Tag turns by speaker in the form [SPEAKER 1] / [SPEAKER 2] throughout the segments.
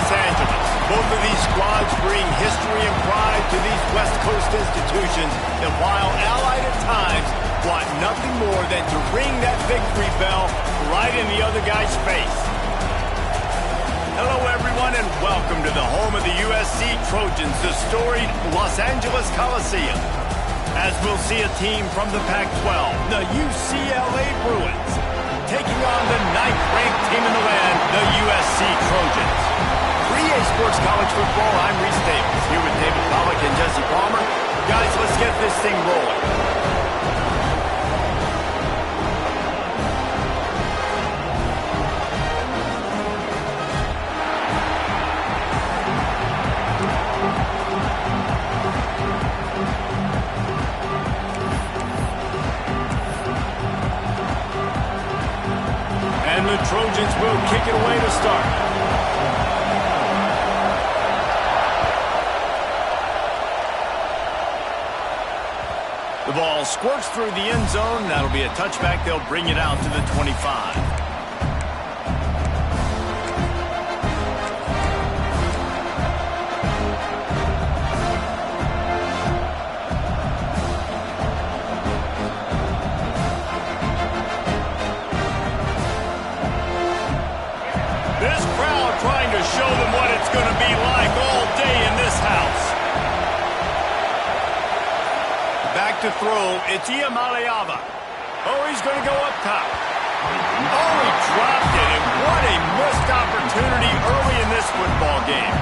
[SPEAKER 1] Los Angeles. Both of these squads bring history and pride to these West Coast institutions, and while allied at times, want nothing more than to ring that victory bell right in the other guy's face. Hello, everyone, and welcome to the home of the USC Trojans, the storied Los Angeles Coliseum. As we'll see a team from the Pac-12, the UCLA Bruins, taking on the 9th-ranked team in the land, the USC Trojans. For EA Sports College Football, I'm Reese Davis, here with David Pollack and Jesse Palmer. Guys, let's get this thing rolling. And the Trojans will kick it away to start. The ball squirts through the end zone. That'll be a touchback. They'll bring it out to the 25. Trying to show them what it's going to be like all day in this house. Back to throw, it's Iamaleava. Oh, he's going to go up top. Oh, he dropped it, and what a missed opportunity early in this football game.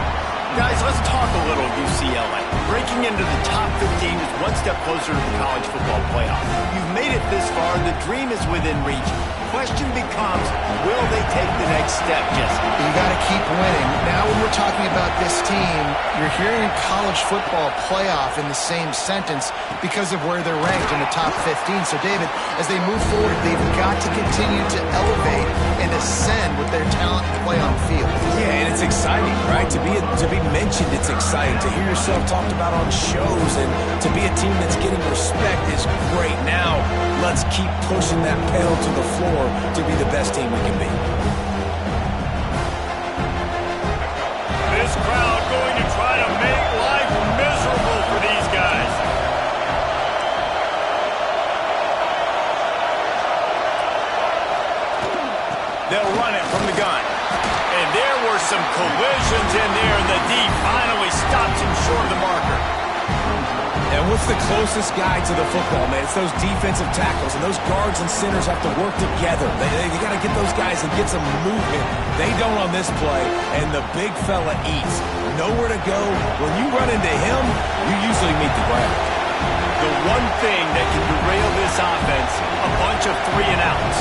[SPEAKER 1] Guys, let's talk a little UCLA. Breaking into the top 15 is one step closer to the college football playoff. You've made it this far, the dream is within reach. Question becomes, will they take the next step, Jesse?
[SPEAKER 2] You got to keep winning. Now when we're talking about this team, you're hearing college football playoff in the same sentence because of where they're ranked in the top 15. So, David, as they move forward, they've got to continue to elevate and ascend with their talent and play on field.
[SPEAKER 3] Yeah, and it's exciting, right? To be mentioned, it's exciting. To hear yourself talked about on shows and to be a team that's getting respect is great. Now, let's keep pushing that pedal to the floor to be the best team we can be.
[SPEAKER 1] This crowd going to try to make life miserable for these guys. They'll run it from the gun. And there were some collisions in there, and the D finally stops him short of the marker.
[SPEAKER 3] And what's the closest guy to the football, man? It's those defensive tackles, and those guards and centers have to work together. They got to get those guys and get some movement. They don't on this play, and the big fella eats. Nowhere to go. When you run into him, you usually meet the ground.
[SPEAKER 1] The one thing that can derail this offense, a bunch of 3-and-outs.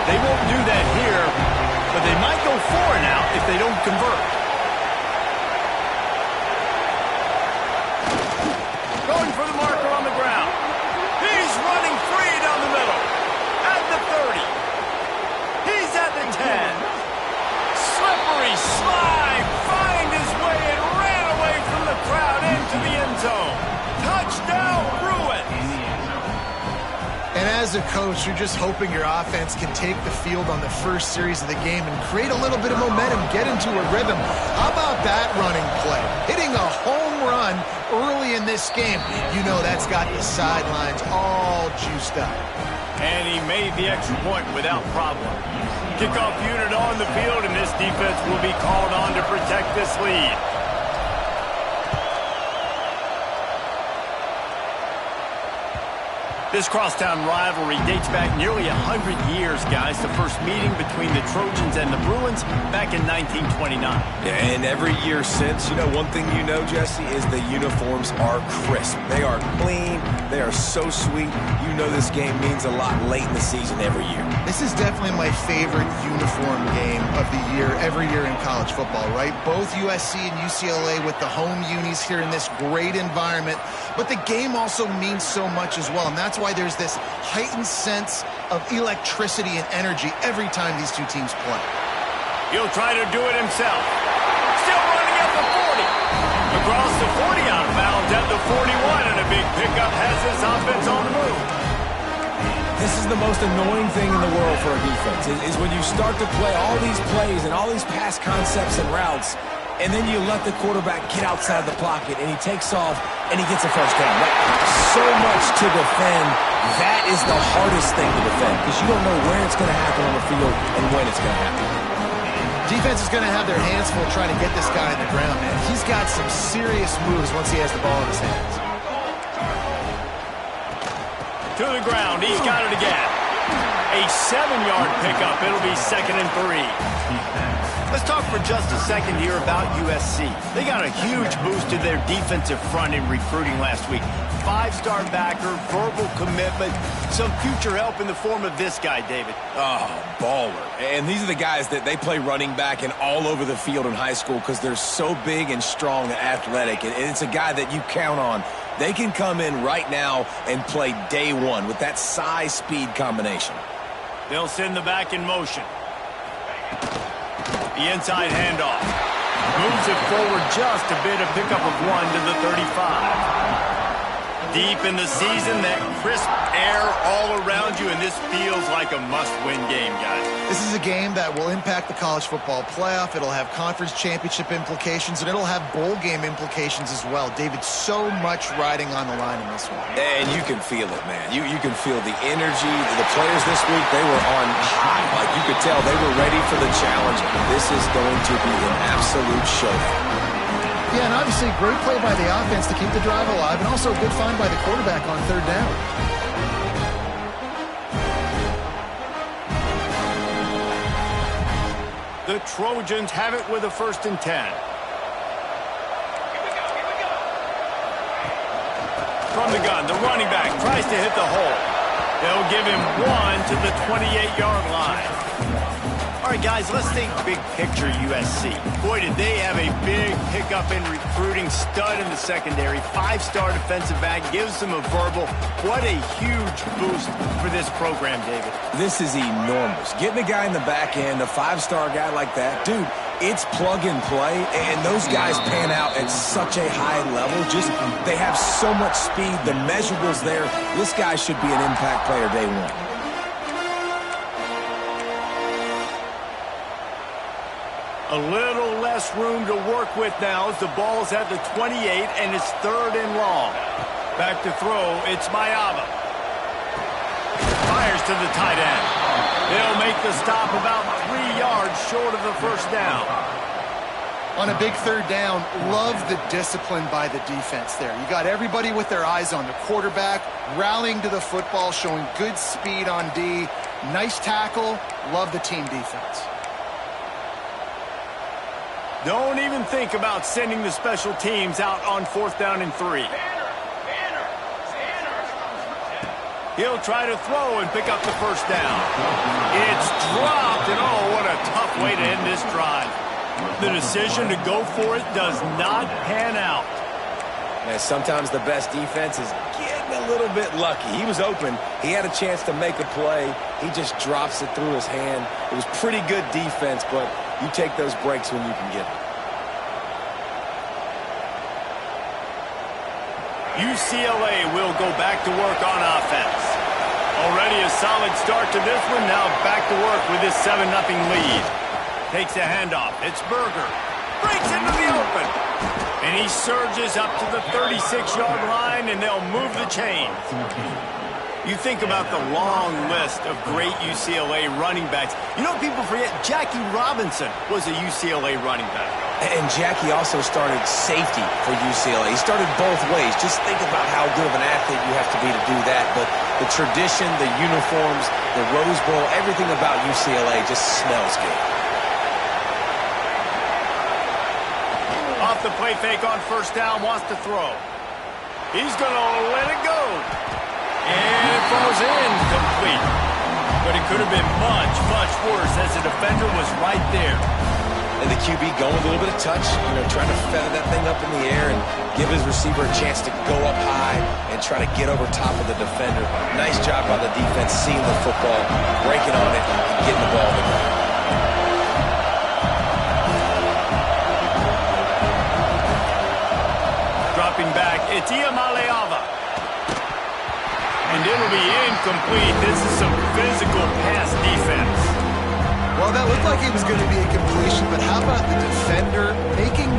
[SPEAKER 1] They won't do that here, but they might go 4-and-out if they don't convert. Going for the marker on the ground. He's running free down the middle. At the 30. He's at the 10. Slippery slide. Find his way and ran away from the crowd into the end zone. Touchdown, Bruins.
[SPEAKER 2] And as a coach, you're just hoping your offense can take the field on the first series of the game and create a little bit of momentum, get into a rhythm. How about that running play? Hitting a home run early in this game. You know that's got the sidelines all juiced up.
[SPEAKER 1] And he made the extra point without problem. Kickoff unit on the field, and this defense will be called on to protect this lead. This crosstown rivalry dates back nearly 100 years, guys. The first meeting between the Trojans and the Bruins back in 1929.
[SPEAKER 3] Yeah, and every year since, you know, one thing you know, Jesse, is the uniforms are crisp. They are clean. They are so sweet. You know this game means a lot late in the season every year.
[SPEAKER 2] This is definitely my favorite uniform game of the year, every year in college football, right? Both USC and UCLA with the home unis here in this great environment. But the game also means so much as well, and that's why there's this heightened sense of electricity and energy every time these two teams play.
[SPEAKER 1] He'll try to do it himself. Still running at the 40. Across the 40, out of bounds at the 41, and a big pickup has this offense on the move.
[SPEAKER 3] This is the most annoying thing in the world for a defense, is when you start to play all these plays and all these pass concepts and routes, and then you let the quarterback get outside the pocket, and he takes off, and he gets a first down. So much to defend. That is the hardest thing to defend because you don't know where it's going to happen on the field and when it's going to happen.
[SPEAKER 2] Defense is going to have their hands full trying to get this guy in the ground, man. He's got some serious moves once he has the ball in his hands.
[SPEAKER 1] To the ground. He's got it again. A 7-yard pickup. It'll be 2nd and 3. Let's talk for just a second here about USC. They got a huge boost to their defensive front in recruiting last week. 5-star backer, verbal commitment, some future help in the form of this guy, David.
[SPEAKER 3] Oh, baller. And these are the guys that they play running back and all over the field in high school because they're so big and strong and athletic. And it's a guy that you count on. They can come in right now and play day one with that size-speed combination.
[SPEAKER 1] They'll send the back in motion. The inside handoff. Moves it forward just a bit, a pickup of 1 to the 35. Deep in the season, that crisp air all around you, and this feels like a must-win game, guys.
[SPEAKER 2] This is a game that will impact the college football playoff. It'll have conference championship implications, and it'll have bowl game implications as well. David, so much riding on the line in this one.
[SPEAKER 3] And you can feel it, man. You can feel the energy. The players this week, they were on high. Like you could tell they were ready for the challenge. This is going to be an absolute showdown.
[SPEAKER 2] Yeah, and obviously great play by the offense to keep the drive alive, and also a good find by the quarterback on 3rd down.
[SPEAKER 1] The Trojans have it with a 1st and 10. From the gun, the running back tries to hit the hole. They'll give him 1 to the 28-yard line. All right, guys, let's think big picture USC. Boy, did they have a big pickup in recruiting. Stud in the secondary. 5-star defensive back. Gives them a verbal. What a huge boost for this program, David.
[SPEAKER 3] This is enormous. Getting a guy in the back end, a 5-star guy like that, dude, it's plug and play, and those guys pan out at such a high level. They have so much speed. The measurables there. This guy should be an impact player day one.
[SPEAKER 1] A little less room to work with now as the ball's at the 28 and it's 3rd and long. Back to throw, it's Mayava. Fires to the tight end. They'll make the stop about 3 yards short of the 1st down.
[SPEAKER 2] On a big 3rd down, love the discipline by the defense there. You got everybody with their eyes on the quarterback, rallying to the football, showing good speed on D. Nice tackle. Love the team defense.
[SPEAKER 1] Don't even think about sending the special teams out on 4th down and 3. He'll try to throw and pick up the 1st down. It's dropped, and oh, what a tough way to end this drive. The decision to go for it does not pan out.
[SPEAKER 3] Man, sometimes the best defense is getting a little bit lucky. He was open. He had a chance to make a play. He just drops it through his hand. It was pretty good defense, but you take those breaks when you can get them.
[SPEAKER 1] UCLA will go back to work on offense. Already a solid start to this one. Now back to work with his 7-0 lead. Takes a handoff. It's Berger. Breaks into the open. And he surges up to the 36-yard line, and they'll move the chains. You think about the long list of great UCLA running backs. You know, people forget Jackie Robinson was a UCLA running back.
[SPEAKER 3] And Jackie also started safety for UCLA. He started both ways. Just think about how good of an athlete you have to be to do that. But the tradition, the uniforms, the Rose Bowl, everything about UCLA just smells good.
[SPEAKER 1] Off the play fake on 1st down, wants to throw. He's going to let it go. And it falls in complete. But it could have been much, much worse as the defender was right there.
[SPEAKER 3] And the QB going a little bit of touch, trying to feather that thing up in the air and give his receiver a chance to go up high and try to get over top of the defender. Nice job by the defense seeing the football, breaking on it, and getting the ball to the ground.
[SPEAKER 1] Dropping back, it's Iamaleava. And it'll be incomplete. This is some physical pass defense.
[SPEAKER 2] Well, that looked like it was going to be a completion, but how about the defender making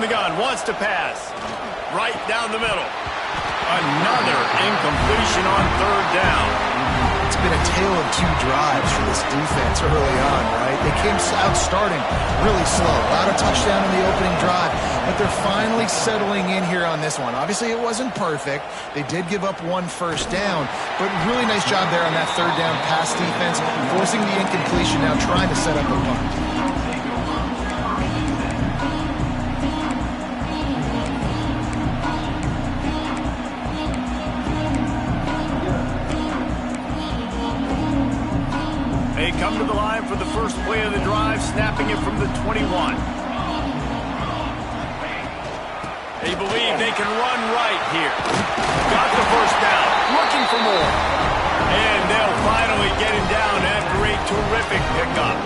[SPEAKER 1] the gun, wants to pass. Right down the middle. Another incompletion on third down.
[SPEAKER 2] It's been a tale of two drives for this defense early on, right? They came out starting really slow. Allowed a touchdown in the opening drive, but they're finally settling in here on this one. Obviously, it wasn't perfect. They did give up one first down, but really nice job there on that third down pass defense, forcing the incompletion, now trying to set up a punt.
[SPEAKER 1] They come to the line for the first play of the drive, snapping it from the 21. They believe they can run right here. Got the first down, looking for more. And they'll finally get him down after a terrific pickup.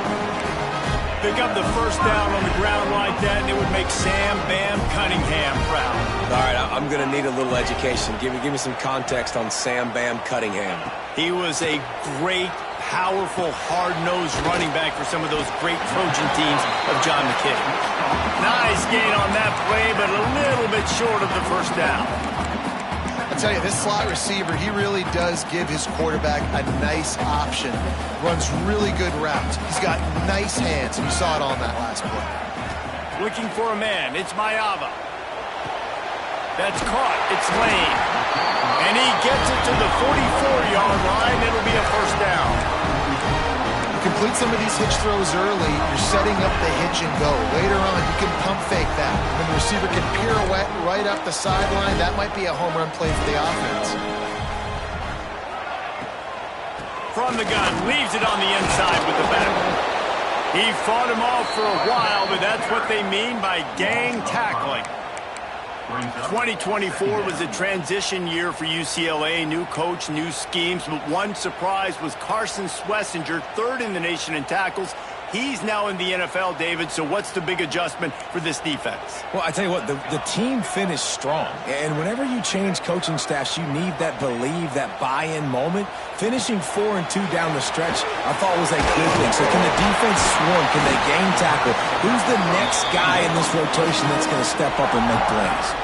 [SPEAKER 1] Pick up the first down on the ground like that, and it would make Sam Bam Cunningham proud.
[SPEAKER 3] All right, I'm going to need a little education. Give me some context on Sam Bam Cunningham.
[SPEAKER 1] He was a great, powerful, hard-nosed running back for some of those great Trojan teams of John McKay. Nice gain on that play, but a little bit short of the first down.
[SPEAKER 2] I'll tell you, this slot receiver, he really does give his quarterback a nice option. Runs really good routes. He's got nice hands, and you saw it on that last play.
[SPEAKER 1] Looking for a man. It's Mayava. That's caught. It's Lane. And he gets it to the 44-yard line. It'll be a first down.
[SPEAKER 2] Complete some of these hitch throws early, you're setting up the hitch and go. Later on, you can pump fake that. When the receiver can pirouette right up the sideline, that might be a home run play for the offense.
[SPEAKER 1] From the gun, leaves it on the inside with the back. He fought him off for a while, but that's what they mean by gang tackling. 2024 was a transition year for UCLA. New coach, new schemes, but one surprise was Carson Schlesinger, third in the nation in tackles. He's now in the NFL, David, so what's the big adjustment for this defense?
[SPEAKER 3] Well, I tell you what, the team finished strong. And whenever you change coaching staffs, you need that believe, that buy-in moment. Finishing 4-2 down the stretch, I thought was a good thing. So can the defense swarm? Can they game tackle? Who's the next guy in this rotation that's going to step up and make plays?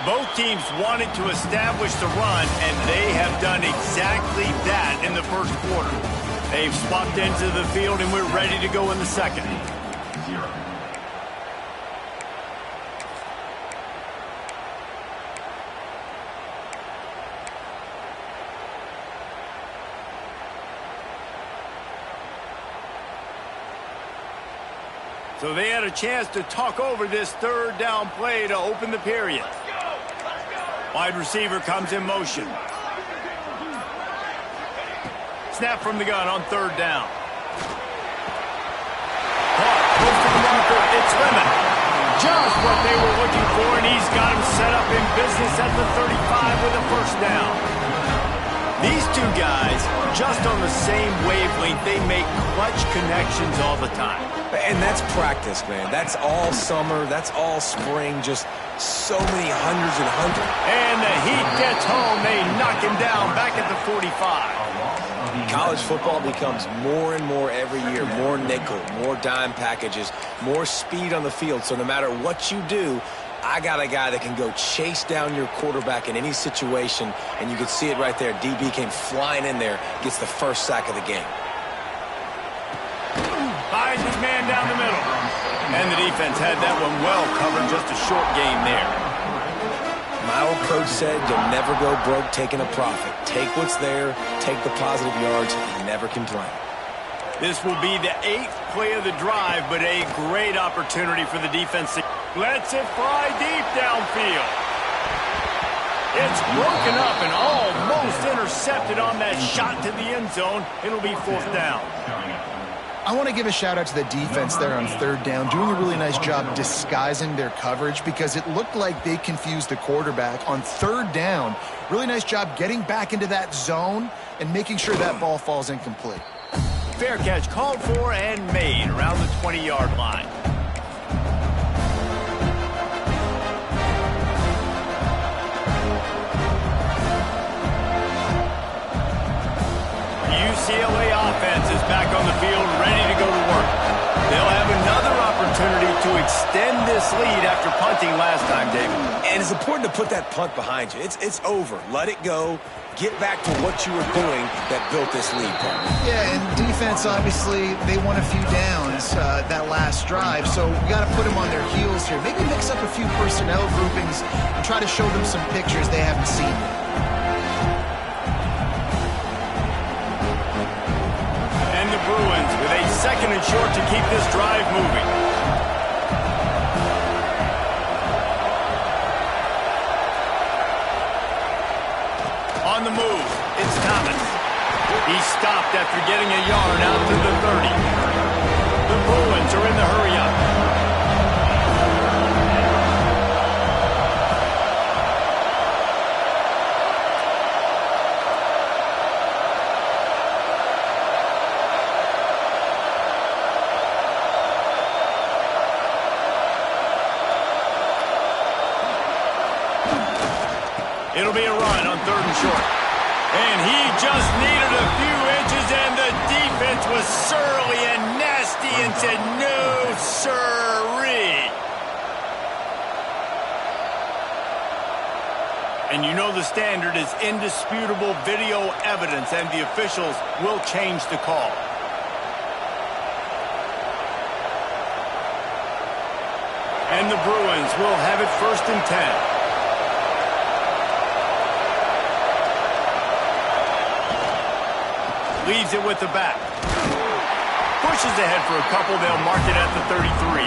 [SPEAKER 1] Both teams wanted to establish the run, and they have done exactly that in the first quarter. They've swapped into the field, and we're ready to go in the second. So they had a chance to talk over this third down play to open the period. Wide receiver comes in motion. Snap from the gun on third down. Caught, close to the marker, it's Lemon. Just what they were looking for, and he's got him set up in business at the 35 with a first down. These two guys, just on the same wavelength, they make clutch connections all the time.
[SPEAKER 3] And that's practice, man. That's all summer. That's all spring. Just so many hundreds and hundreds.
[SPEAKER 1] And the heat gets home. They knock him down back at the 45.
[SPEAKER 3] College football becomes more and more every year. More nickel, more dime packages, more speed on the field. So no matter what you do, I got a guy that can go chase down your quarterback in any situation. And you can see it right there. DB came flying in there, gets the first sack of the game.
[SPEAKER 1] Finds his man down the middle. And the defense had that one well covered. Just a short game there.
[SPEAKER 3] My old coach said you'll never go broke taking a profit. Take what's there, take the positive yards, and never complain.
[SPEAKER 1] This will be the 8th play of the drive, but a great opportunity for the defense. Lets it fly deep downfield. It's broken up and almost intercepted on that shot to the end zone. It'll be fourth down.
[SPEAKER 2] I want to give a shout out to the defense there on third down, doing a really nice job disguising their coverage because it looked like they confused the quarterback on third down. Really nice job getting back into that zone and making sure that ball falls incomplete.
[SPEAKER 1] Fair catch called for and made around the 20-yard line. UCLA offense is back on the field, ready to go to work. They'll have another opportunity to extend this lead after punting last time, David.
[SPEAKER 3] And it's important to put that punt behind you. It's over. Let it go. Get back to what you were doing that built this lead, partner.
[SPEAKER 2] Yeah, and defense, obviously, they won a few downs that last drive, so we got to put them on their heels here. Maybe mix up a few personnel groupings and try to show them some pictures they haven't seen yet.
[SPEAKER 1] And the Bruins with a second and short to keep this drive moving. On the move, it's Thomas. He stopped after getting a yard out to the 30. The Bruins are in the hurry-up. It'll be a run on third and short. And he just needed a few inches, and the defense was surly and nasty and said, no, sirree. And you know the standard is indisputable video evidence, and the officials will change the call. And the Bruins will have it 1st and 10. Leaves it with the back. Pushes ahead for a couple. They'll mark it at the 33.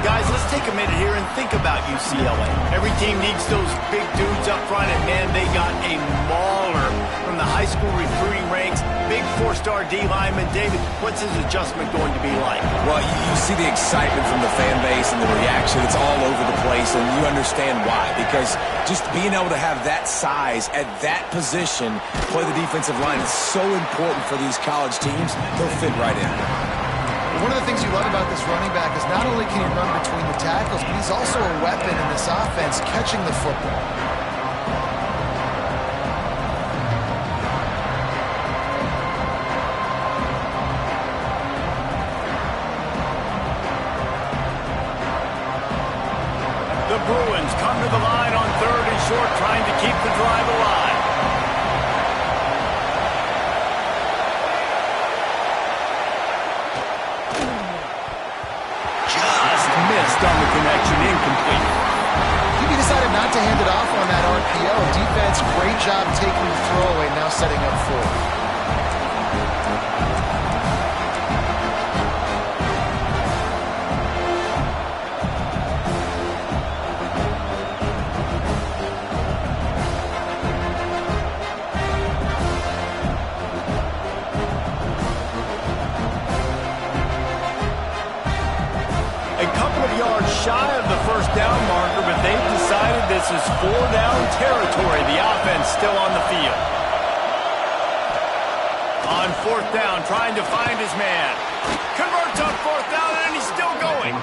[SPEAKER 1] Guys, let's take a minute here and think about UCLA. Every team needs those big dudes up front, and man, they got a mauler from the high school recruiting ranks. Big 4-star D lineman. David, what's his adjustment going to be like?
[SPEAKER 3] Well, you see the excitement from the fan base and the reaction. It's all over the place, and you understand why. Because just being able to have that size at that position, play the defensive line, is so important for these college teams. They'll fit right in.
[SPEAKER 2] One of the things you love about this running back is not only can he run between the tackles, but he's also a weapon in this offense, catching the football.
[SPEAKER 1] The Bruins come to the line on third and short, trying to keep the drive alive. Missed on the connection, incomplete.
[SPEAKER 2] He decided not to hand it off on that RPO. Defense, great job taking the throwaway, now setting up fourth.
[SPEAKER 1] Shy of the first down marker, but they've decided this is 4-down territory. The offense still on the field. On 4th down, trying to find his man. Converts on 4th down, and he's still going.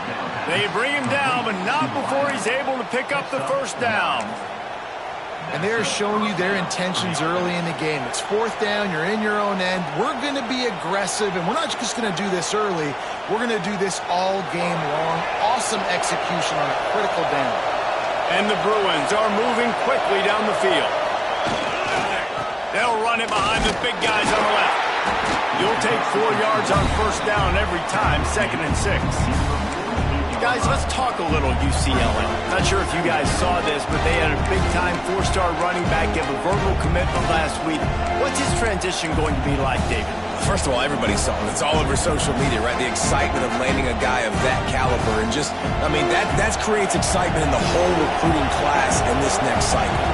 [SPEAKER 1] They bring him down, but not before he's able to pick up the 1st down.
[SPEAKER 2] And they're showing you their intentions early in the game. It's 4th down, you're in your own end. We're going to be aggressive, and we're not just going to do this early. We're going to do this all game long. Awesome execution on a critical down.
[SPEAKER 1] And the Bruins are moving quickly down the field. They'll run it behind the big guys on the left. You'll take 4 yards on 1st down every time, 2nd and 6. Guys, let's talk a little UCLA. Not sure if you guys saw this, but they had a big-time 4-star running back give a verbal commitment last week. What's his transition going to be like, David?
[SPEAKER 3] First of all, everybody saw it. It's all over social media, right? The excitement of landing a guy of that caliber. And just, I mean, that creates excitement in the whole recruiting class in this next cycle.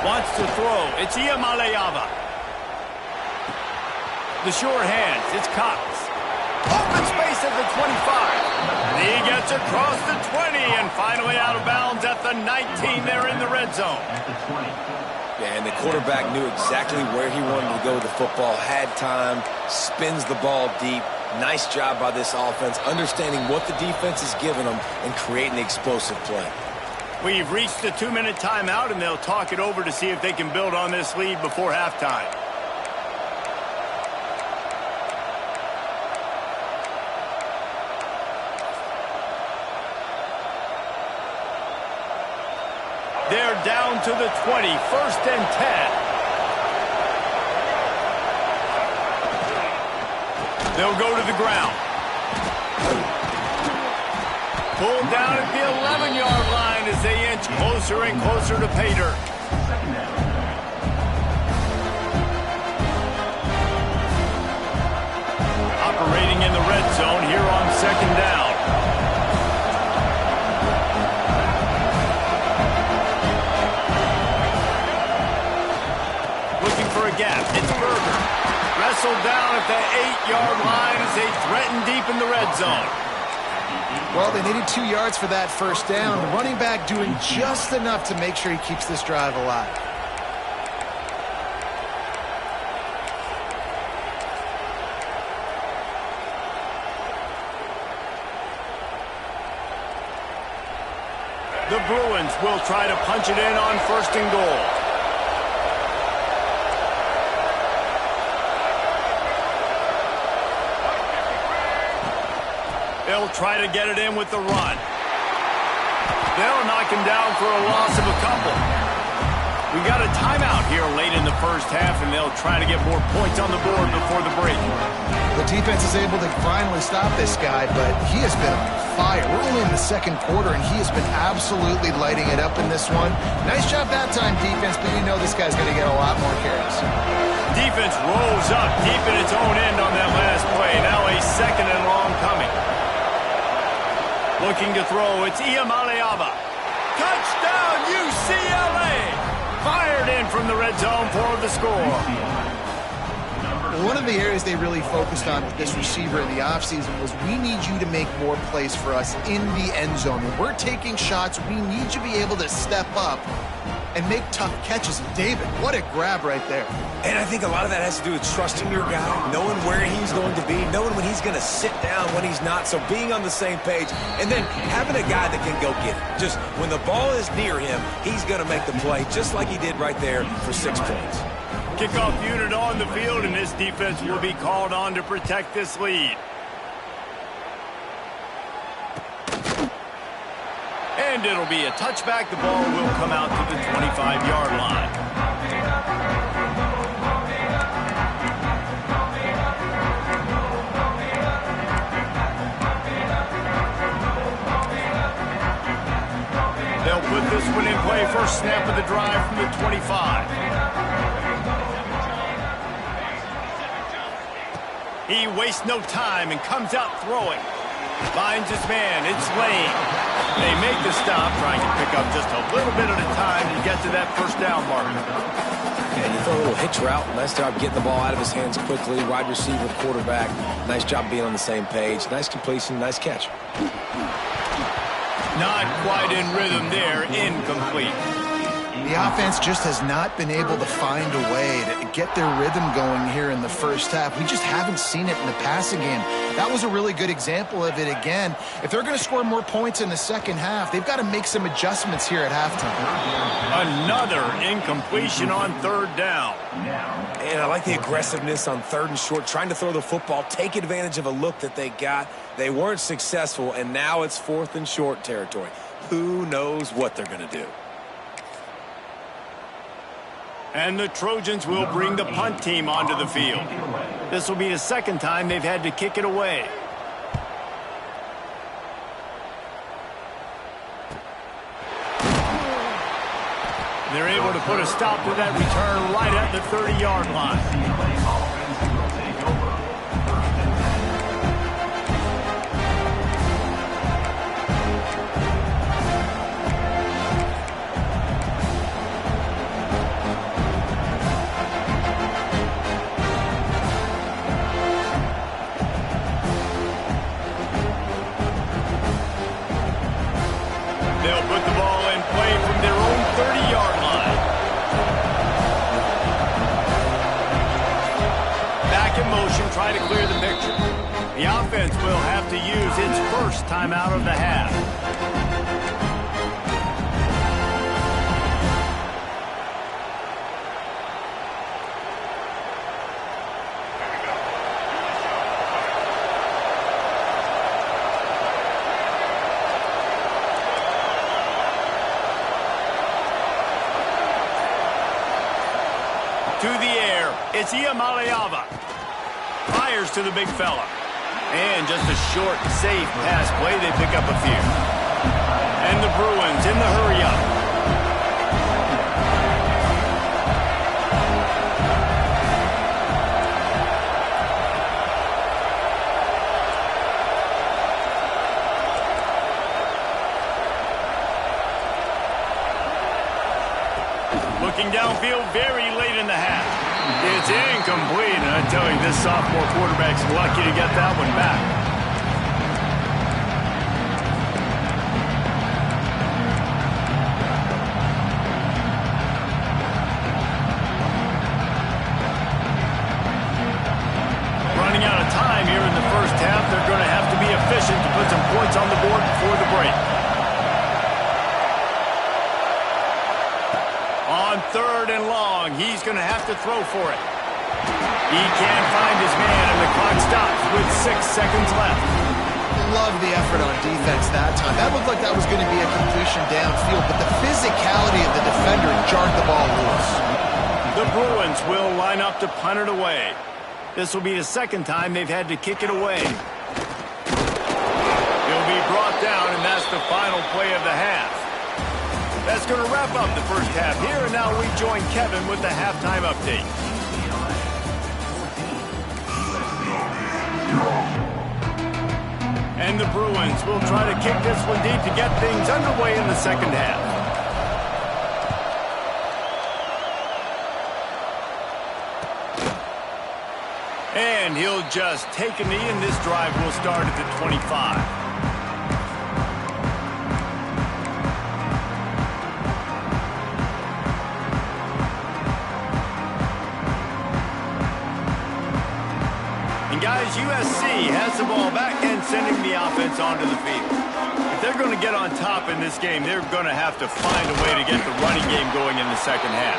[SPEAKER 1] Wants to throw. It's Iamaleava. The sure hands. It's Cox. Open space at the 25. He gets across the 20 and finally out of bounds at the 19 there in the red zone.
[SPEAKER 3] Yeah, and the quarterback knew exactly where he wanted to go with the football, had time, spins the ball deep. Nice job by this offense, understanding what the defense is giving them and creating the explosive play.
[SPEAKER 1] We've reached the 2-minute timeout, and they'll talk it over to see if they can build on this lead before halftime. They're down to the 20, 1st and 10. They'll go to the ground. Pulled down at the 11-yard line as they inch closer and closer to pay dirt. Operating in the red zone here on 2nd down. Looking for a gap. It's Berger. Wrestled down at the 8-yard line as they threaten deep in the red zone.
[SPEAKER 2] Well, they needed 2 yards for that 1st down. The running back doing just enough to make sure he keeps this drive alive.
[SPEAKER 1] The Bruins will try to punch it in on 1st and goal. They'll try to get it in with the run. They'll knock him down for a loss of a couple. We got a timeout here late in the 1st half, and they'll try to get more points on the board before the break.
[SPEAKER 2] The defense is able to finally stop this guy, but he has been on fire. We're only in the 2nd quarter, and he has been absolutely lighting it up in this one. Nice job that time, defense, but you know this guy's going to get a lot more carries.
[SPEAKER 1] Defense rolls up deep in its own end on that last play. Now a 2nd and long coming. Looking to throw, it's Iamaleava. Touchdown, UCLA! Fired in from the red zone for the score.
[SPEAKER 2] One of the areas they really focused on with this receiver in the offseason was we need you to make more plays for us in the end zone. When we're taking shots, we need you to be able to step up and make tough catches. And David, what a grab right there.
[SPEAKER 3] And I think a lot of that has to do with trusting your guy, knowing where he's going to be, knowing when he's going to sit down, when he's not. So being on the same page, and then having a guy that can go get it. Just when the ball is near him, he's going to make the play, just like he did right there for 6 points.
[SPEAKER 1] Kickoff unit on the field, and this defense will be called on to protect this lead. And it'll be a touchback. The ball will come out to the 25-yard line. They'll put this one in play. First snap of the drive from the 25. He wastes no time and comes out throwing. Finds his man. It's Lane. They make the stop, trying to pick up just a little bit at a time to get to that 1st down marker.
[SPEAKER 3] And you throw a little hitch route. Nice job getting the ball out of his hands quickly. Wide receiver, quarterback. Nice job being on the same page. Nice completion, nice catch.
[SPEAKER 1] Not quite in rhythm there. Incomplete.
[SPEAKER 2] The offense just has not been able to find a way to get their rhythm going here in the 1st half. We just haven't seen it in the passing game. That was a really good example of it again. If they're going to score more points in the 2nd half, they've got to make some adjustments here at halftime.
[SPEAKER 1] Another incompletion on 3rd down.
[SPEAKER 3] And I like the aggressiveness on 3rd and short, trying to throw the football, take advantage of a look that they got. They weren't successful, and now it's 4th and short territory. Who knows what they're going to do?
[SPEAKER 1] And the Trojans will bring the punt team onto the field. This will be the 2nd time they've had to kick it away. They're able to put a stop to that return right at the 30-yard line. They'll put the ball in play from their own 30-yard line. Back in motion, try to clear the picture. The offense will have to use its first timeout of the half. It's Iamaleava. Fires to the big fella. And just a short, safe pass play. They pick up a few. And the Bruins in the hurry-up. Looking downfield very late in the half. It's incomplete, and I tell you, this sophomore quarterback's lucky to get that one back. Running out of time here in the first half. They're going to have to be efficient to put some points on the board before the break. On 3rd and long, he's going to have to throw for it. He can't find his man, and the clock stops with 6 seconds left.
[SPEAKER 2] Love the effort on defense that time. That looked like that was going to be a completion downfield, but the physicality of the defender jarred the ball loose.
[SPEAKER 1] The Bruins will line up to punt it away. This will be the second time they've had to kick it away. He'll be brought down, and that's the final play of the half. That's going to wrap up the first half here, and now we join Kevin with the halftime update. And the Bruins will try to kick this one deep to get things underway in the second half. And he'll just take a knee, and this drive will start at the 25. Guys, USC has the ball back and sending the offense onto the field. If they're going to get on top in this game, they're going to have to find a way to get the running game going in the second half.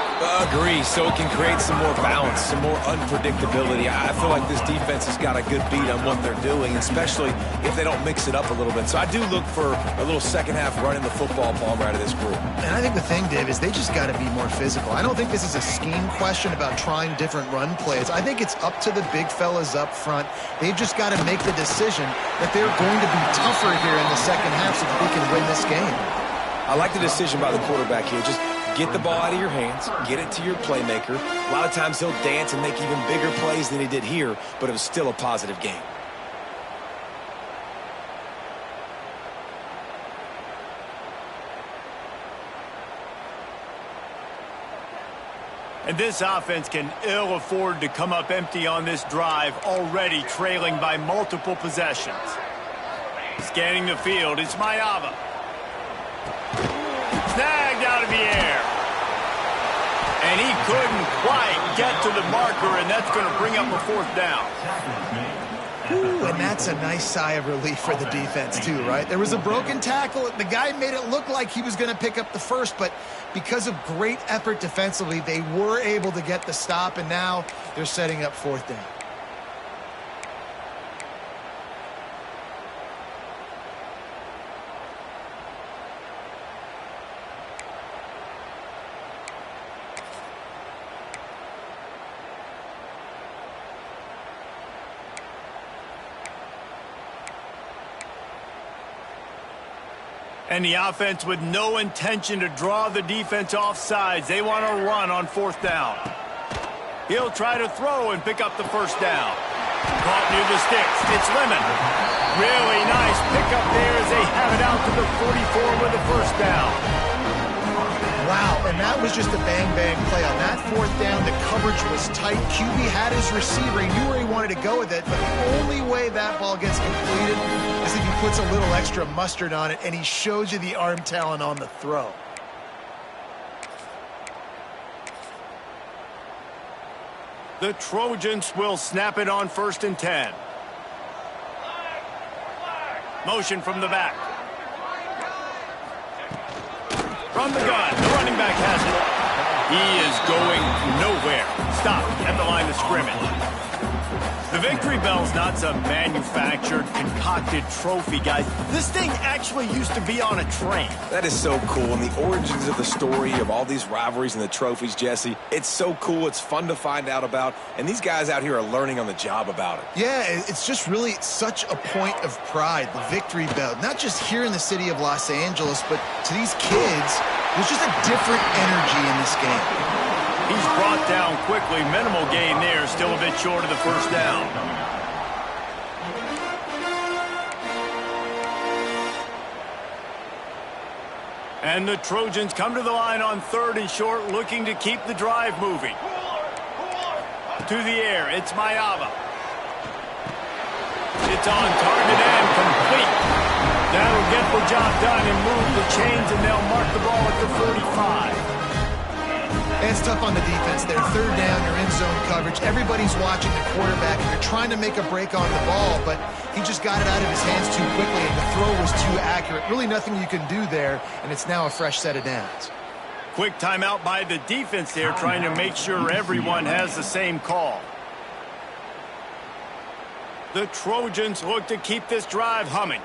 [SPEAKER 3] Agree, so it can create some more balance, some more unpredictability. I feel like this defense has got a good beat on what they're doing, especially if they don't mix it up a little bit. So I do look for a little second half running the football bomb right of this group.
[SPEAKER 2] And I think the thing, Dave, is they just got to be more physical. I don't think this is a scheme question about trying different run plays. I think it's up to the big fellas up front. They've just got to make the decision that they're going to be tougher here in the second half so that they can win this game.
[SPEAKER 3] I like the decision by the quarterback here. Just get the ball out of your hands, get it to your playmaker. A lot of times he'll dance and make even bigger plays than he did here, but it was still a positive game.
[SPEAKER 1] And this offense can ill afford to come up empty on this drive, already trailing by multiple possessions. Scanning the field, it's Maiava. Snagged out of the air. And he couldn't quite get to the marker, and that's going to bring up a 4th down.
[SPEAKER 2] Ooh, and that's a nice sigh of relief for the defense, too, right? There was a broken tackle. The guy made it look like he was going to pick up the first, but because of great effort defensively, they were able to get the stop, and now they're setting up 4th down.
[SPEAKER 1] And the offense with no intention to draw the defense off sides. They want to run on 4th down. He'll try to throw and pick up the 1st down. Caught near the sticks. It's Lemon. Really nice pickup there as they have it out to the 44 with the 1st down.
[SPEAKER 2] Wow, and that was just a bang-bang play. On that 4th down, the coverage was tight. QB had his receiver. He knew where he wanted to go with it, but the only way that ball gets completed is if he puts a little extra mustard on it, and he shows you the arm talent on the throw.
[SPEAKER 1] The Trojans will snap it on 1st and 10. Motion from the back. From the gun, the running back has it. He is going nowhere. Stopped at the line of scrimmage. The Victory Bell's not some manufactured, concocted trophy, guys. This thing actually used to be on a train.
[SPEAKER 3] That is so cool, and the origins of the story of all these rivalries and the trophies, Jesse, it's so cool, it's fun to find out about, and these guys out here are learning on the job about it.
[SPEAKER 2] Yeah, it's just really such a point of pride, the Victory Bell. Not just here in the city of Los Angeles, but to these kids, there's just a different energy in this game.
[SPEAKER 1] He's brought down quickly. Minimal gain there. Still a bit short of the first down. And the Trojans come to the line on 3rd and short, looking to keep the drive moving. To the air, it's Mayava. It's on target and complete. That'll get the job done and move the chains, and they'll mark the ball at the 45.
[SPEAKER 2] It's tough on the defense there. 3rd down, you're in zone coverage. Everybody's watching the quarterback, and they're trying to make a break on the ball, but he just got it out of his hands too quickly, and the throw was too accurate. Really nothing you can do there, and it's now a fresh set of downs.
[SPEAKER 1] Quick timeout by the defense there, trying to make sure everyone has the same call. The Trojans look to keep this drive humming.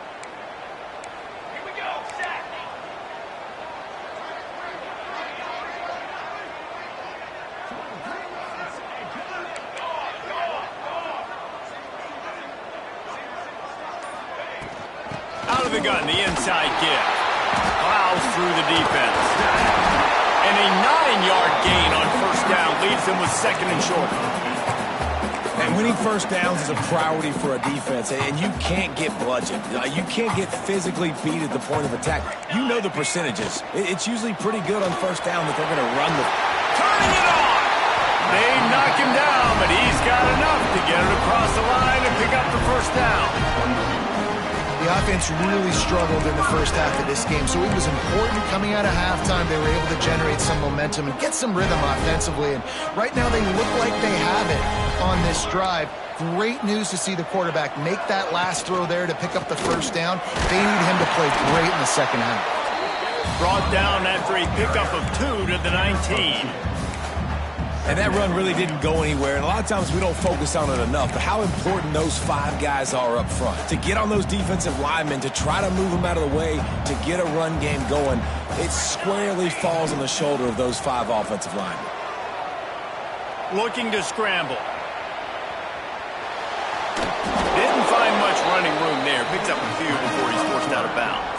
[SPEAKER 1] Out of the gun, the inside give. Plows through the defense. And a 9-yard gain on first down leaves them with 2nd and short.
[SPEAKER 3] And winning first downs is a priority for a defense, and you can't get bludgeoned. You can't get physically beat at the point of attack. You know the percentages. It's usually pretty good on first down that they're going to run the...
[SPEAKER 1] Turning it on! They knock him down, but he's got enough to get it across the line and pick up the first down.
[SPEAKER 2] The offense really struggled in the first half of this game, so it was important coming out of halftime. They were able to generate some momentum and get some rhythm offensively, and right now they look like they have it on this drive. Great news to see the quarterback make that last throw there to pick up the first down. They need him to play great in the second half.
[SPEAKER 1] Brought down after a pickup of 2 to the 19.
[SPEAKER 3] And that run really didn't go anywhere, and a lot of times we don't focus on it enough, but how important those 5 guys are up front. To get on those defensive linemen, to try to move them out of the way, to get a run game going, it squarely falls on the shoulder of those 5 offensive linemen.
[SPEAKER 1] Looking to scramble. Didn't find much running room there. Picks up a few before he's forced out of bounds.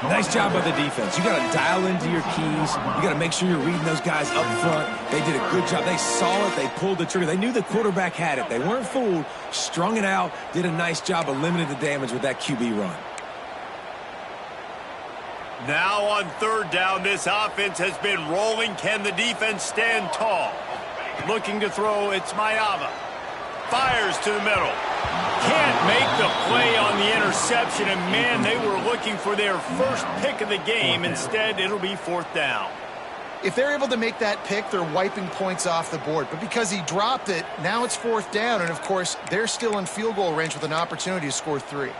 [SPEAKER 3] Nice job by the defense. You got to dial into your keys. You got to make sure you're reading those guys up front. They did a good job. They saw it. They pulled the trigger. They knew the quarterback had it. They weren't fooled. Strung it out. Did a nice job of limiting the damage with that QB run.
[SPEAKER 1] Now on 3rd down, this offense has been rolling. Can the defense stand tall? Looking to throw, it's Mayava. Fires to the middle. Can't make the play on the interception, and man, they were looking for their first pick of the game. Instead, it'll be 4th down.
[SPEAKER 2] If they're able to make that pick, they're wiping points off the board. But because he dropped it, now it's 4th down, and of course, they're still in field goal range with an opportunity to score 3.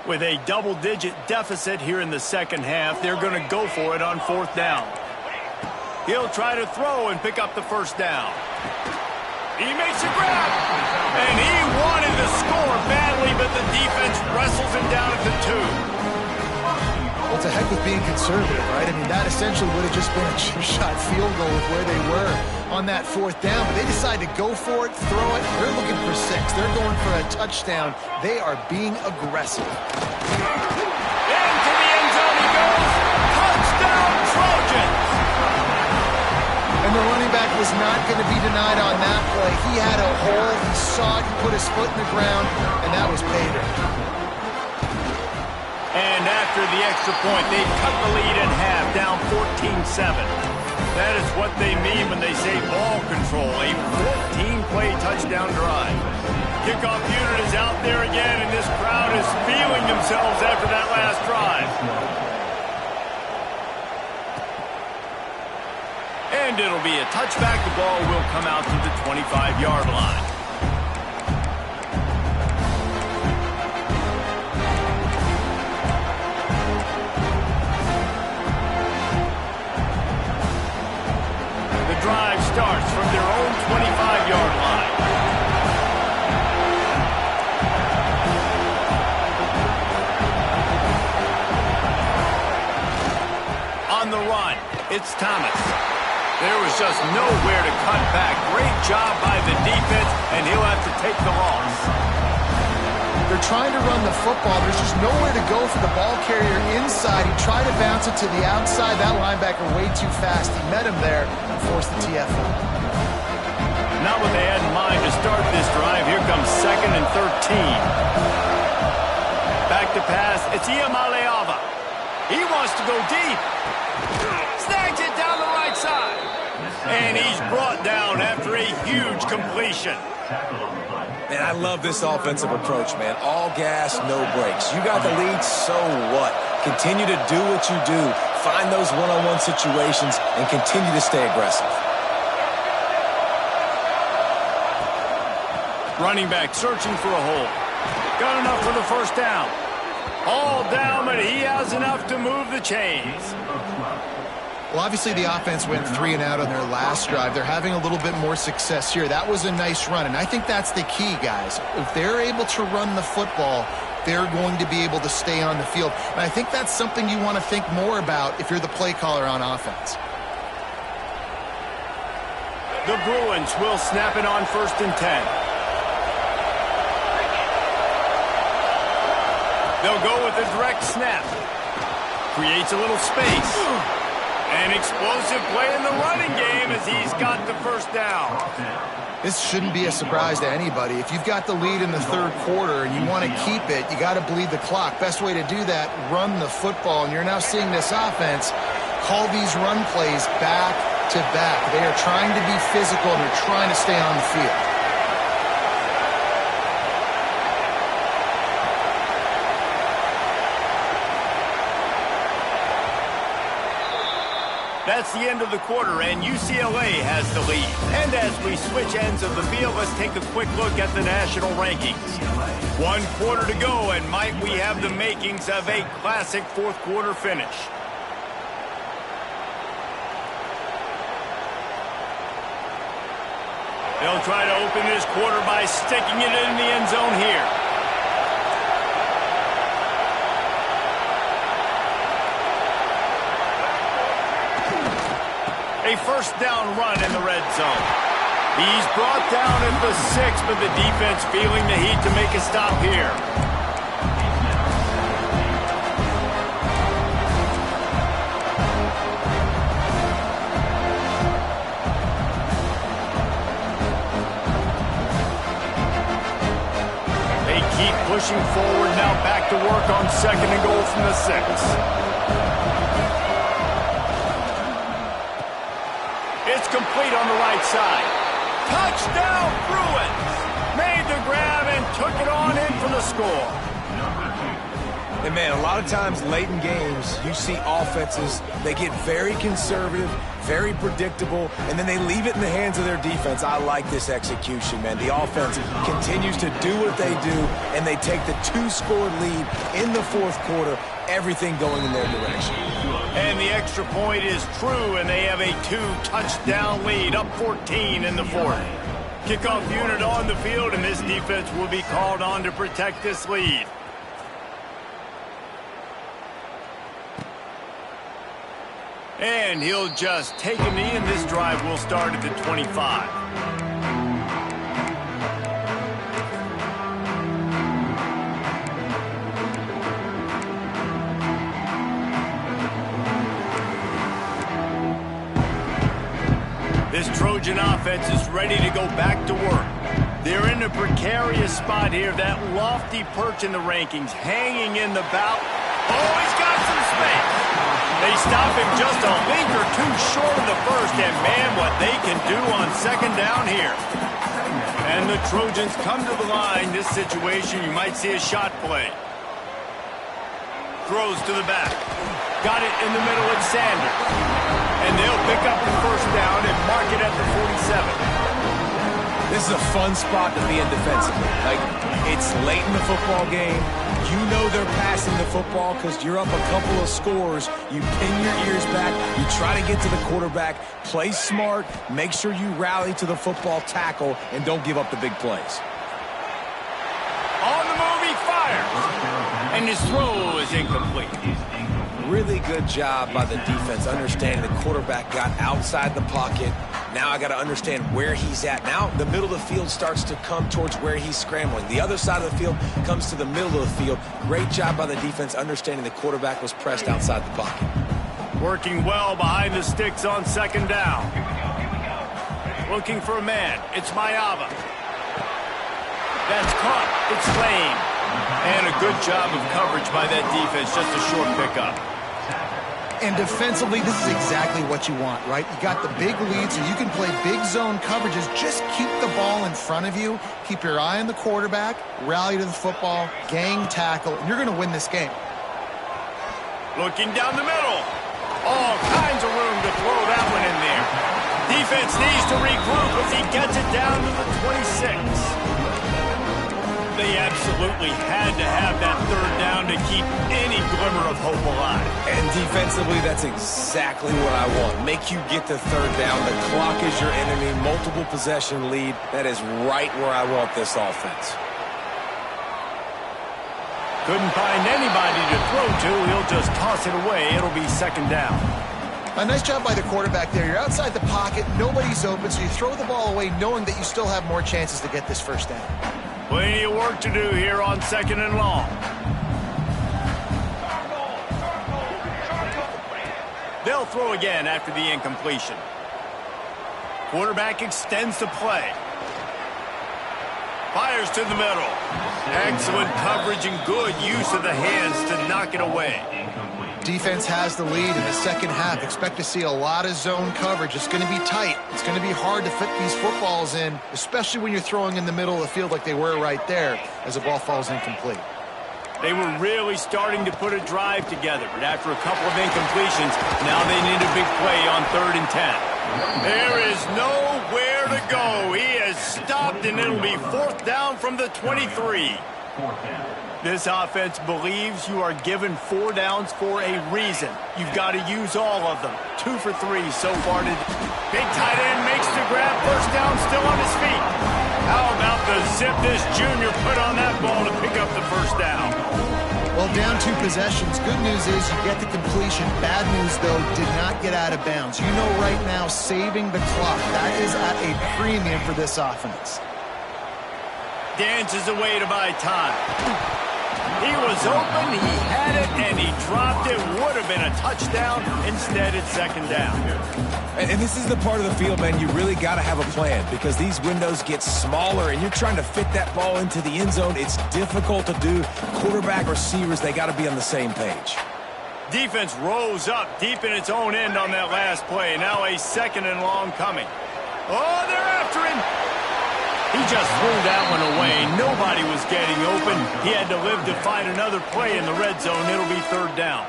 [SPEAKER 1] With a double-digit deficit here in the second half, they're going to go for it on 4th down. He'll try to throw and pick up the first down. He makes a grab, and he wanted to score badly, but the defense wrestles him down at the 2.
[SPEAKER 2] Well, to heck with being conservative, right? I mean, that essentially would have just been a chip-shot field goal with where they were on that 4th down, but they decide to go for it, throw it. They're looking for 6. They're going for a touchdown. They are being aggressive.
[SPEAKER 1] Into the end zone he goes. Touchdown, Trojans!
[SPEAKER 2] And the running back was not going to be denied on that play. He had a hole. He saw it. He put his foot in the ground, and that was payday.
[SPEAKER 1] And after the extra point, they cut the lead in half, down 14-7. That is what they mean when they say ball control, a 14-play touchdown drive. Kickoff unit is out there again, and this crowd is feeling themselves after that last drive. And it'll be a touchback. The ball will come out to the 25-yard line. The drive starts from their own 25-yard line. It's Thomas. There was just nowhere to cut back. Great job by the defense, and he'll have to take the loss.
[SPEAKER 2] They're trying to run the football. There's just nowhere to go for the ball carrier inside. He tried to bounce it to the outside. That linebacker way too fast. He met him there and forced the TFL.
[SPEAKER 1] Not what they had in mind to start this drive. Here comes 2nd and 13. Back to pass. It's Iamaleava. He wants to go deep. Snags it down the right side. And he's brought down after a huge completion.
[SPEAKER 3] Man, I love this offensive approach, man. All gas, no brakes. You got the lead, so what? Continue to do what you do. Find those one-on-one situations and continue to stay aggressive.
[SPEAKER 1] Running back searching for a hole. Got enough for the first down. All down, but he has enough to move the chains.
[SPEAKER 2] Well, obviously the offense went 3 and out on their last drive. They're having a little bit more success here. That was a nice run, and I think that's the key, guys. If they're able to run the football, they're going to be able to stay on the field. And I think that's something you want to think more about if you're the play caller on offense.
[SPEAKER 1] The Bruins will snap it on 1st and 10. They'll go with a direct snap. Creates a little space. An explosive play in the running game as he's got the first down.
[SPEAKER 2] This shouldn't be a surprise to anybody. If you've got the lead in the 3rd quarter and you want to keep it, you got to bleed the clock. Best way to do that, run the football. And you're now seeing this offense call these run plays back to back. They are trying to be physical and they're trying to stay on the field.
[SPEAKER 1] That's the end of the quarter, and UCLA has the lead. And as we switch ends of the field, let's take a quick look at the national rankings. 1 quarter to go, and might we have the makings of a classic 4th quarter finish. They'll try to open this quarter by sticking it in the end zone here. A first down run in the red zone. He's brought down at the 6, but the defense feeling the heat to make a stop here. They keep pushing forward now, back to work on 2nd and goal from the 6. Complete on the right side. Touchdown, Bruins! Made the grab and took it on in for the score.
[SPEAKER 3] And man, a lot of times late in games, you see offenses, they get very conservative, very predictable, and then they leave it in the hands of their defense. I like this execution, man. The offense continues to do what they do, and they take the 2-score lead in the 4th quarter, everything going in their direction.
[SPEAKER 1] And the extra point is true, and they have a 2-touchdown lead, up 14 in the 4th. Kickoff unit on the field, and this defense will be called on to protect this lead. And he'll just take a knee, and this drive will start at the 25. This Trojan offense is ready to go back to work. They're in a precarious spot here, that lofty perch in the rankings, hanging in the bout. Oh, he's got some space. They stop him just a link or two short of the first, and man, what they can do on 2nd down here. And the Trojans come to the line. This situation, you might see a shot play. Throws to the back. Got it in the middle with Sanders. And they'll pick up the first down and mark it at the 47.
[SPEAKER 3] This is a fun spot to be in defensively. Like, it's late in the football game. You know they're passing the football because you're up a couple of scores. You pin your ears back. You try to get to the quarterback. Play smart. Make sure you rally to the football tackle and don't give up the big plays.
[SPEAKER 1] On the move, he fires. And his throw is incomplete.
[SPEAKER 3] Really good job by the defense understanding the quarterback got outside the pocket. Now I got to understand where he's at. Now the middle of the field starts to come towards where he's scrambling. The other side of the field comes to the middle of the field. Great job by the defense understanding the quarterback was pressed outside the pocket. Working well behind the sticks on second down. Looking for a man. It's Mayava. That's caught. It's Lane. And a good job of coverage by that defense. Just a short pickup.
[SPEAKER 2] And defensively, this is exactly what you want, right? You got the big lead, so you can play big zone coverages. Just keep the ball in front of you. Keep your eye on the quarterback. Rally to the football. Gang tackle. And you're going to win this game.
[SPEAKER 1] Looking down the middle. All kinds of room to throw that one in there. Defense needs to regroup as he gets it down to the 26. They absolutely had to have that third down to keep any glimmer of hope alive.
[SPEAKER 3] And defensively, that's exactly what I want. Make you get the third down. The clock is your enemy. Multiple possession lead. That is right where I want this offense.
[SPEAKER 1] Couldn't find anybody to throw to. He'll just toss it away. It'll be second down.
[SPEAKER 2] A nice job by the quarterback there. You're outside the pocket. Nobody's open, so you throw the ball away knowing that you still have more chances to get this first down.
[SPEAKER 1] Plenty of work to do here on second and long. They'll throw again after the incompletion. Quarterback extends the play. Fires to the middle. Excellent coverage and good use of the hands to knock it away.
[SPEAKER 2] Defense has the lead in the second half. Expect to see a lot of zone coverage. It's going to be tight. It's going to be hard to fit these footballs in, especially when you're throwing in the middle of the field like they were right there as the ball falls incomplete.
[SPEAKER 1] They were really starting to put a drive together, but after a couple of incompletions, now they need a big play on 3rd and 10. There is nowhere to go. He has stopped, and it'll be 4th down from the 23. This offense believes you are given 4 downs for a reason. You've got to use all of them. 2 for 3 so far. Big tight end makes the grab. First down, still on his feet. How about the zip this junior put on that ball to pick up the first down?
[SPEAKER 2] Well, down 2 possessions. Good news is you get the completion. Bad news, though, did not get out of bounds. You know right now, saving the clock. That is at a premium for this offense.
[SPEAKER 1] Dances away to buy time. He was open, he had it, and he dropped it. Would have been a touchdown. Instead, it's second down.
[SPEAKER 3] And this is the part of the field, man, you really got to have a plan because these windows get smaller and you're trying to fit that ball into the end zone. It's difficult to do. Quarterback, receivers, they got to be on the same page.
[SPEAKER 1] Defense rose up deep in its own end on that last play. Now a second and long coming. Oh, they're after him. He just threw that one away. Nobody was getting open. He had to live to find another play in the red zone. It'll be 3rd down.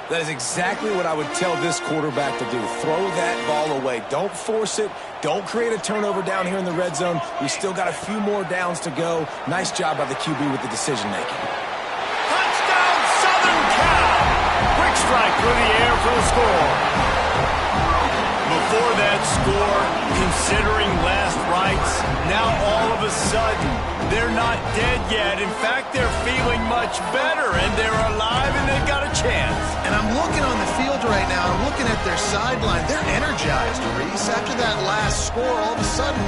[SPEAKER 3] That is exactly what I would tell this quarterback to do. Throw that ball away. Don't force it. Don't create a turnover down here in the red zone. We still got a few more downs to go. Nice job by the QB with the decision-making.
[SPEAKER 1] Touchdown, Southern Cal! Quick strike through the air for the score. Before that score, considering last rites, now all of a sudden, they're not dead yet. In fact, they're feeling much better, and they're alive, and they've got a chance.
[SPEAKER 2] And I'm looking on the field right now. I'm looking at their sideline. They're energized, Reese. After that last score, all of a sudden,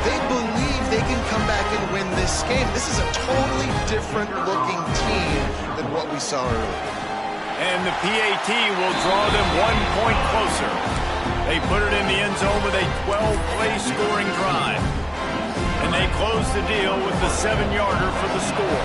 [SPEAKER 2] they believe they can come back and win this game. This is a totally different-looking team than what we saw earlier.
[SPEAKER 1] And the PAT will draw them 1 point closer. They put it in the end zone with a 12-play scoring drive. And they close the deal with the 7-yarder for the score.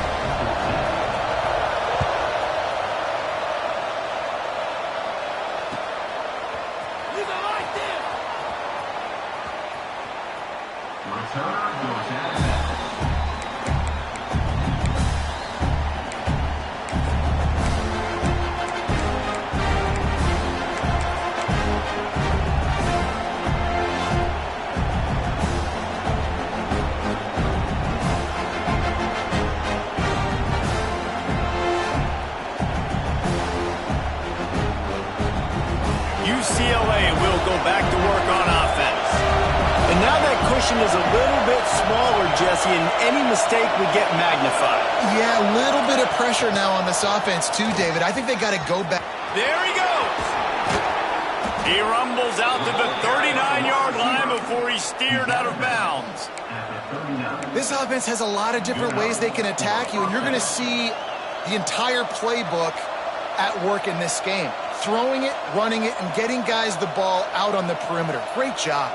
[SPEAKER 1] UCLA will go back to work on offense. And now that cushion is a little bit smaller, Jesse. Stacy, and any mistake would get magnified.
[SPEAKER 2] Yeah, a little bit of pressure now on this offense too, David. I think they got to go back.
[SPEAKER 1] There he goes. He rumbles out to the 39-yard line before he's steered out of bounds.
[SPEAKER 2] This offense has a lot of different ways they can attack you, and you're going to see the entire playbook at work in this game. Throwing it, running it, and getting guys the ball out on the perimeter. Great job.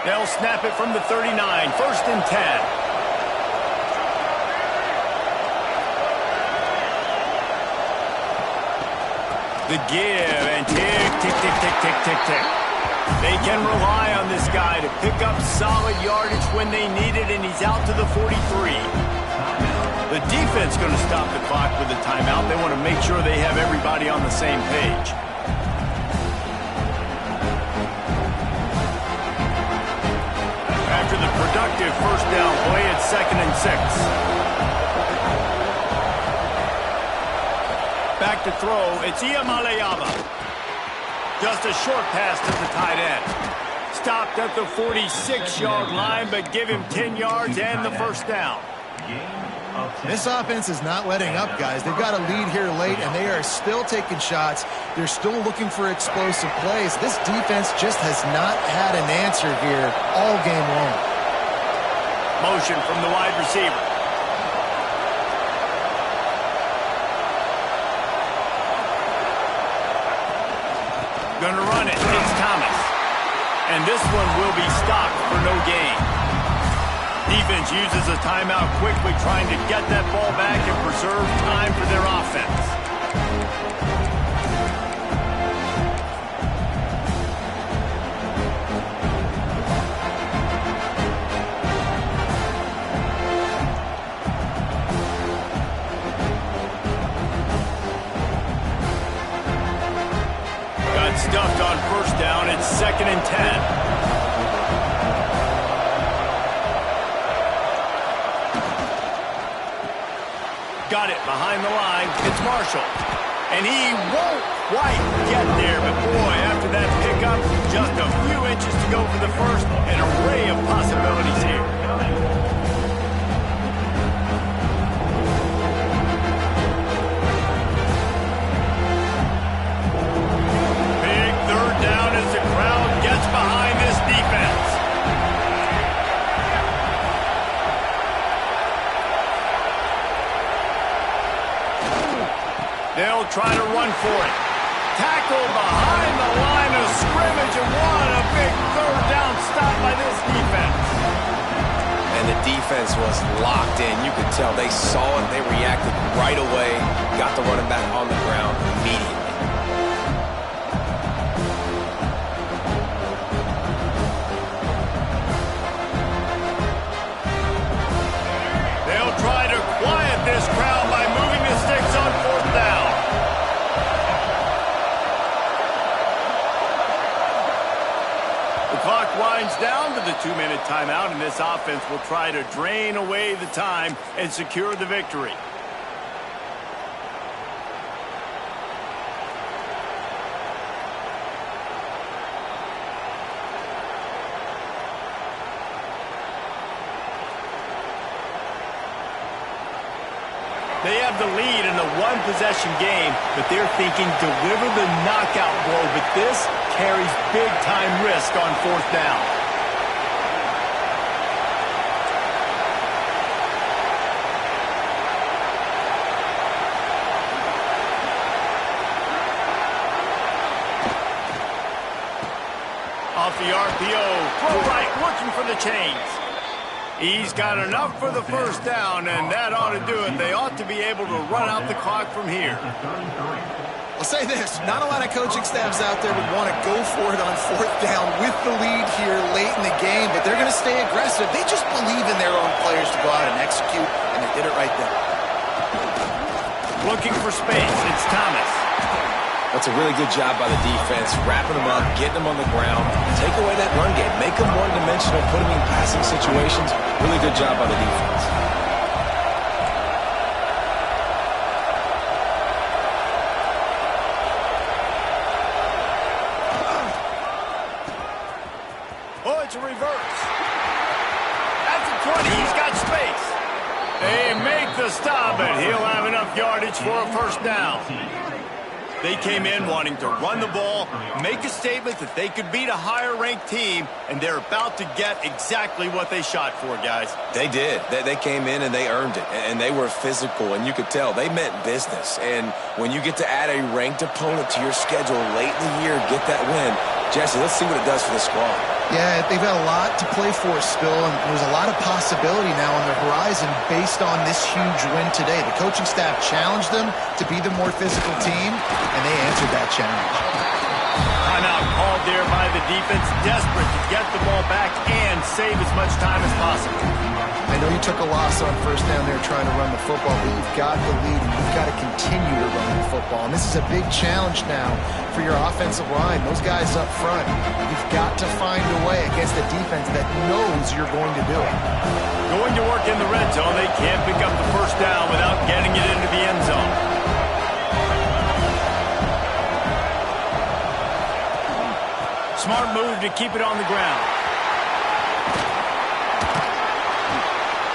[SPEAKER 1] They'll snap it from the 39, 1st and 10. The give, and tick, tick, tick, tick, tick, tick, tick. They can rely on this guy to pick up solid yardage when they need it, and he's out to the 43. The defense going to stop the clock with a timeout. They want to make sure they have everybody on the same page. After the productive first down play, it's 2nd and 6. Back to throw, it's Iamaleava. Just a short pass to the tight end. Stopped at the 46-yard line, but give him 10 yards and the first down.
[SPEAKER 2] This offense is not letting up, guys. They've got a lead here late, and they are still taking shots. They're still looking for explosive plays. This defense just has not had an answer here all game long.
[SPEAKER 1] Motion from the wide receiver. Gonna run it. It's Thomas. And this one will be stopped for no gain. Defense uses a timeout quickly, trying to get that ball back and preserve time for their offense. Stuffed on first down. It's 2nd and 10. Got it behind the line. It's Marshall. And he won't quite get there. But boy, after that pickup, just a few inches to go for the first. An array of possibilities here. Behind this defense. They'll try to run for it. Tackle behind the line of scrimmage, and what a big 3rd down stop by this defense.
[SPEAKER 3] And the defense was locked in. You could tell they saw it. They reacted right away. Got the running back on the ground immediately.
[SPEAKER 1] Try to quiet this crowd by moving the sticks on 4th down. The clock winds down to the 2-minute timeout, and this offense will try to drain away the time and secure the victory. They have the lead in a one-possession game, but they're thinking deliver the knockout blow, but this carries big-time risk on 4th down. Off the RPO, throw right, looking for the chains. He's got enough for the first down, and that ought to do it. They ought to be able to run out the clock from here.
[SPEAKER 2] I'll say this, not a lot of coaching staffs out there would want to go for it on 4th down with the lead here late in the game, but they're going to stay aggressive. They just believe in their own players to go out and execute, and they did it right there.
[SPEAKER 1] Looking for space, it's Thomas.
[SPEAKER 3] That's a really good job by the defense, wrapping them up, getting them on the ground, take away that run game, make them one-dimensional, put them in passing situations. Really good job by the defense.
[SPEAKER 1] 20. He's got space. They make the stop, and he'll have enough yardage for a first down. They came in wanting to run the ball, make a statement that they could beat a higher-ranked team, and they're about to get exactly what they shot for, guys.
[SPEAKER 3] They did. They came in and they earned it, and they were physical, and you could tell they meant business. And when you get to add a ranked opponent to your schedule late in the year, get that win, Jesse, let's see what it does for the squad.
[SPEAKER 2] Yeah, they've got a lot to play for still, and there's a lot of possibility now on the horizon based on this huge win today. The coaching staff challenged them to be the more physical team, and they answered that challenge.
[SPEAKER 1] Timeout called there by the defense, desperate to get the ball back and save as much time as possible.
[SPEAKER 2] I know you took a loss on first down there trying to run the football, but you've got the lead, and you've got to continue to run the football. And this is a big challenge now for your offensive line, those guys up front. You've got to find a way against a defense that knows you're going to do it.
[SPEAKER 1] Going to work in the red zone, they can't pick up the first down without getting it into the end zone. Smart move to keep it on the ground.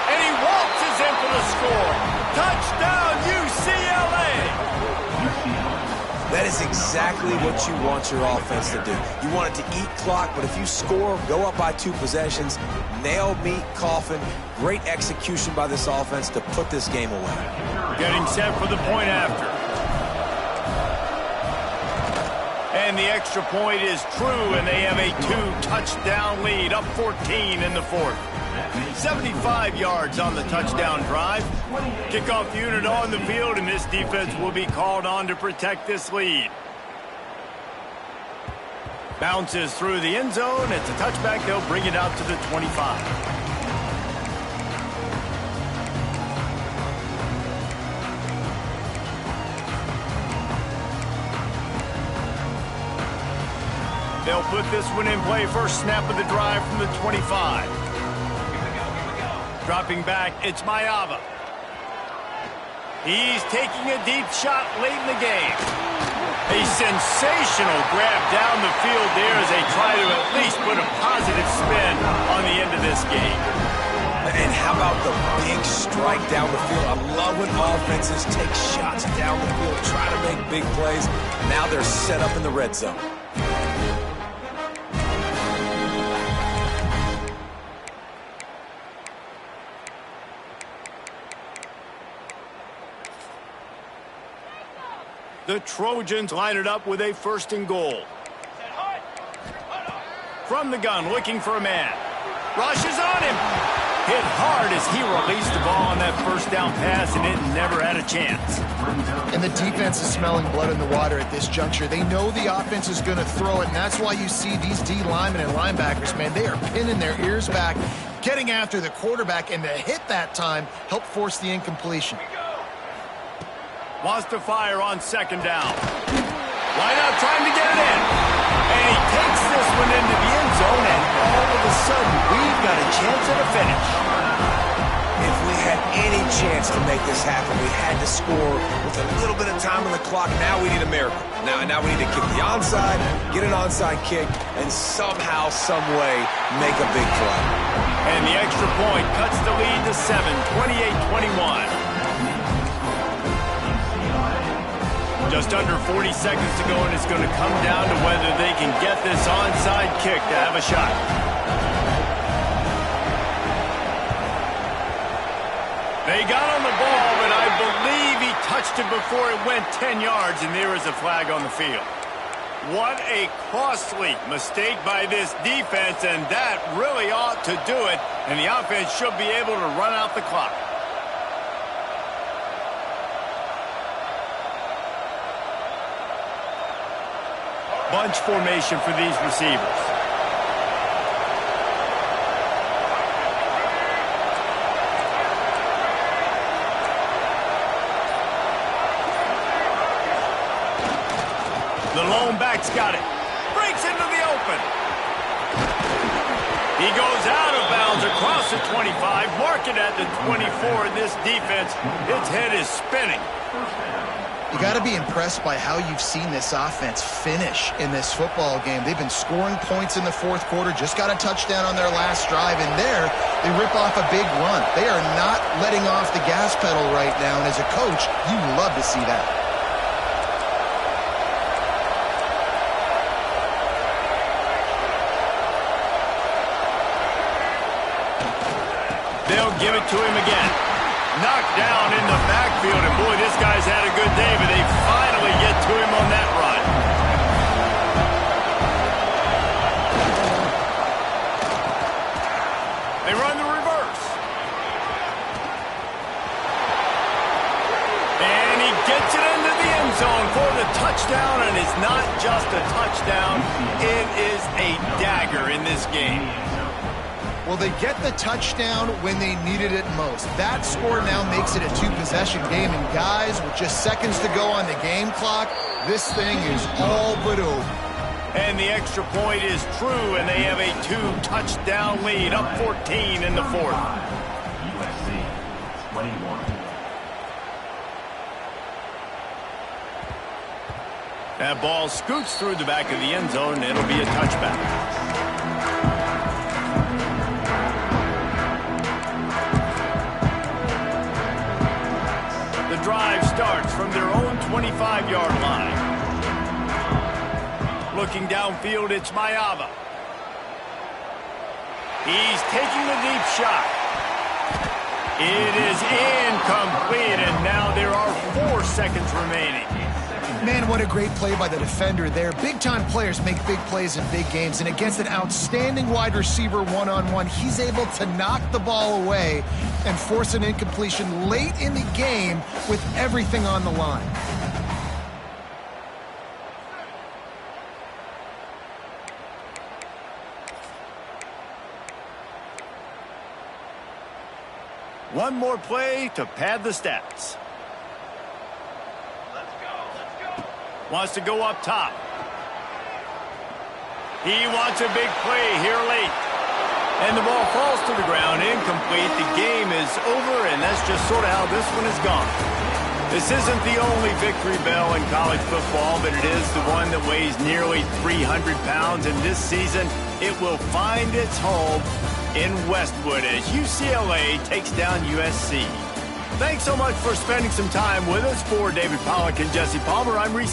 [SPEAKER 1] And he waltzes in for the score. Touchdown, UCLA!
[SPEAKER 3] That is exactly what you want your offense to do. You want it to eat clock, but if you score, go up by 2 possessions, nail, meet, coffin, great execution by this offense to put this game away.
[SPEAKER 1] Getting set for the point after. And the extra point is true, and they have a 2-touchdown lead, up 14 in the fourth. 75 yards on the touchdown drive. Kickoff unit on the field, and this defense will be called on to protect this lead. Bounces through the end zone. It's a touchback. They'll bring it out to the 25. They'll put this one in play. First snap of the drive from the 25. Dropping back, it's Mayava. He's taking a deep shot late in the game. A sensational grab down the field there as they try to at least put a positive spin on the end of this game.
[SPEAKER 3] And how about the big strike down the field? I love when offenses take shots down the field, try to make big plays. Now they're set up in the red zone.
[SPEAKER 1] The Trojans line it up with a first and goal. From the gun, looking for a man. Rushes on him. Hit hard as he released the ball on that first down pass, and it never had a chance.
[SPEAKER 2] And the defense is smelling blood in the water at this juncture. They know the offense is going to throw it, and that's why you see these D linemen and linebackers, man, they are pinning their ears back, getting after the quarterback, and to hit that time helped force the incompletion.
[SPEAKER 1] Wants to fire on second down. Line out, trying to get it in. And he takes this one into the end zone, and all of a sudden, we've got a chance at a finish.
[SPEAKER 3] If we had any chance to make this happen, we had to score with a little bit of time on the clock. Now we need a miracle. Now we need to kick the onside, get an onside kick, and somehow, some way, make a big play.
[SPEAKER 1] And the extra point cuts the lead to 7, 28-21. Just under 40 seconds to go, and it's going to come down to whether they can get this onside kick to have a shot. They got on the ball, but I believe he touched it before it went 10 yards, and there is a flag on the field. What a costly mistake by this defense, and that really ought to do it, and the offense should be able to run out the clock. Bunch formation for these receivers. The lone back's got it. Breaks into the open. He goes out of bounds across the 25. Mark it at the 24 in this defense. Its head is spinning.
[SPEAKER 2] You got to be impressed by how you've seen this offense finish in this football game. They've been scoring points in the fourth quarter, just got a touchdown on their last drive, and there they rip off a big run. They are not letting off the gas pedal right now, and as a coach, you love to see that.
[SPEAKER 1] They'll give it to him again. Knocked down in the backfield, and boy, this guy's had a good day, but they finally get to him on that run. They run the reverse. And he gets it into the end zone for the touchdown, and it's not just a touchdown, it is a dagger in this game.
[SPEAKER 2] Well, they get the touchdown when they needed it most. That score now makes it a two-possession game. And guys, with just seconds to go on the game clock, this thing is all but over.
[SPEAKER 1] And the extra point is true, and they have a 2-touchdown lead, up 14 in the fourth.
[SPEAKER 4] USC 21.
[SPEAKER 1] That ball scoots through the back of the end zone, and it'll be a touchback. The drive starts from their own 25-yard line. Looking downfield, it's Mayava. He's taking the deep shot. It is incomplete, and now there are 4 seconds remaining.
[SPEAKER 2] Man, what a great play by the defender there. Big-time players make big plays in big games, and against an outstanding wide receiver one-on-one, he's able to knock the ball away and force an incompletion late in the game with everything on the line.
[SPEAKER 1] One more play to pad the stats. Wants to go up top. He wants a big play here late. And the ball falls to the ground, incomplete. The game is over, and that's just sort of how this one is gone. This isn't the only victory bell in college football, but it is the one that weighs nearly 300 pounds. And this season, it will find its home in Westwood as UCLA takes down USC. Thanks so much for spending some time with us. For David Pollack and Jesse Palmer, I'm Reese.